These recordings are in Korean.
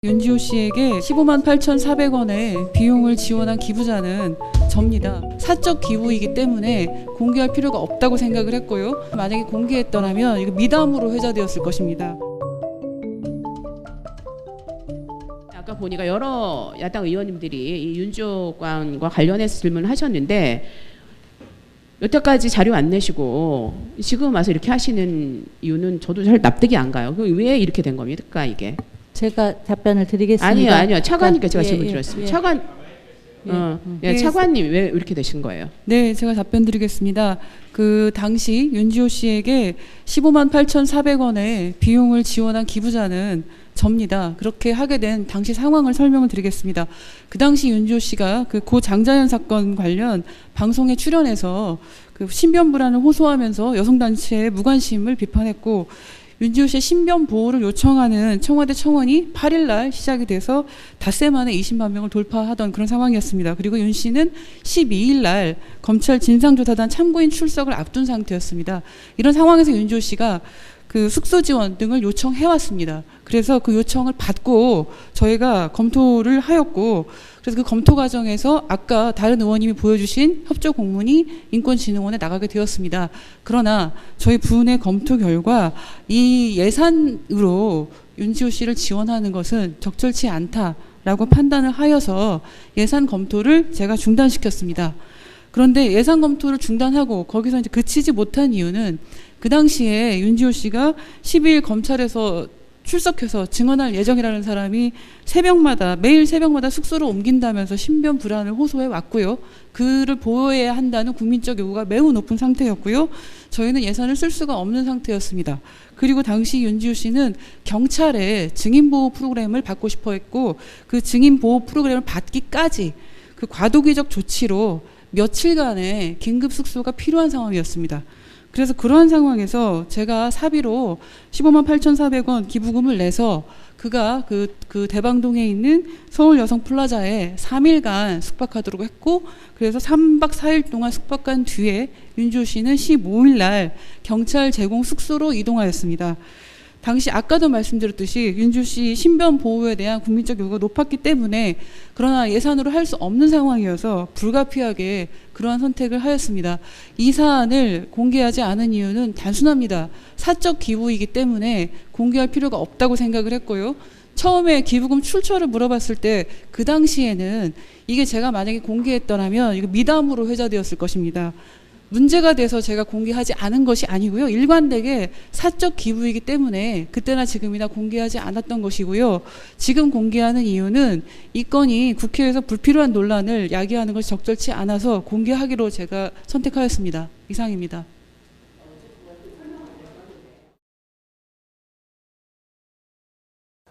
윤지호 씨에게 15만 8,400원의 비용을 지원한 기부자는 접니다. 사적 기부이기 때문에 공개할 필요가 없다고 생각을 했고요. 만약에 공개했더라면 이거 미담으로 회자되었을 것입니다. 아까 보니까 여러 야당 의원님들이 이 윤지호 관과 관련해서 질문을 하셨는데 여태까지 자료 안 내시고 지금 와서 이렇게 하시는 이유는 저도 잘 납득이 안 가요. 왜 이렇게 된 겁니까 이게? 제가 답변을 드리겠습니다. 아니요. 차관님께 제가 예, 질문 예, 드렸습니다. 예. 차관, 차관님 왜 이렇게 되신 거예요? 네, 제가 답변 드리겠습니다. 그 당시 윤지호 씨에게 15만 8,400원의 비용을 지원한 기부자는 접니다. 그렇게 하게 된 당시 상황을 설명을 드리겠습니다. 그 당시 윤지호 씨가 그 고 장자연 사건 관련 방송에 출연해서 그 신변 불안을 호소하면서 여성단체의 무관심을 비판했고, 윤지호 씨의 신변 보호를 요청하는 청와대 청원이 8일 날 시작이 돼서 닷새 만에 20만 명을 돌파하던 그런 상황이었습니다. 그리고 윤 씨는 12일 날 검찰 진상조사단 참고인 출석을 앞둔 상태였습니다. 이런 상황에서 윤지호 씨가 그 숙소 지원 등을 요청해왔습니다. 그래서 그 요청을 받고 저희가 검토를 하였고, 그래서 그 검토 과정에서 아까 다른 의원님이 보여주신 협조 공문이 인권진흥원에 나가게 되었습니다. 그러나 저희 부의 검토 결과 이 예산으로 윤지호 씨를 지원하는 것은 적절치 않다라고 판단을 하여서 예산 검토를 제가 중단시켰습니다. 그런데 예산 검토를 중단하고 거기서 이제 그치지 못한 이유는 그 당시에 윤지호 씨가 12일 검찰에서 출석해서 증언할 예정이라는 사람이 매일 새벽마다 숙소를 옮긴다면서 신변 불안을 호소해 왔고요. 그를 보호해야 한다는 국민적 요구가 매우 높은 상태였고요. 저희는 예산을 쓸 수가 없는 상태였습니다. 그리고 당시 윤지호 씨는 경찰의 증인보호 프로그램을 받고 싶어 했고, 그 증인보호 프로그램을 받기까지 그 과도기적 조치로 며칠간의 긴급 숙소가 필요한 상황이었습니다. 그래서 그러한 상황에서 제가 사비로 15만 8,400원 기부금을 내서 그가 그 대방동에 있는 서울 여성 플라자에 3일간 숙박하도록 했고, 그래서 3박 4일 동안 숙박한 뒤에 윤지호 씨는 15일 날 경찰 제공 숙소로 이동하였습니다. 당시 아까도 말씀드렸듯이 윤지호 씨 신변 보호에 대한 국민적 요구가 높았기 때문에, 그러나 예산으로 할 수 없는 상황이어서 불가피하게 그러한 선택을 하였습니다. 이 사안을 공개하지 않은 이유는 단순합니다. 사적 기부이기 때문에 공개할 필요가 없다고 생각을 했고요. 처음에 기부금 출처를 물어봤을 때 그 당시에는 이게 제가 만약에 공개했더라면 이거 미담으로 회자되었을 것입니다. 문제가 돼서 제가 공개하지 않은 것이 아니고요. 일관되게 사적 기부이기 때문에 그때나 지금이나 공개하지 않았던 것이고요. 지금 공개하는 이유는 이 건이 국회에서 불필요한 논란을 야기하는 것이 적절치 않아서 공개하기로 제가 선택하였습니다. 이상입니다.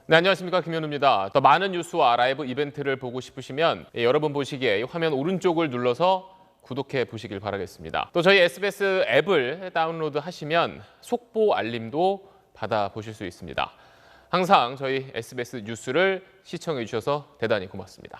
네, 안녕하십니까, 김현우입니다. 더 많은 뉴스와 라이브 이벤트를 보고 싶으시면 여러분 보시기에 화면 오른쪽을 눌러서 구독해 보시길 바라겠습니다. 또 저희 SBS 앱을 다운로드 하시면 속보 알림도 받아보실 수 있습니다. 항상 저희 SBS 뉴스를 시청해 주셔서 대단히 고맙습니다.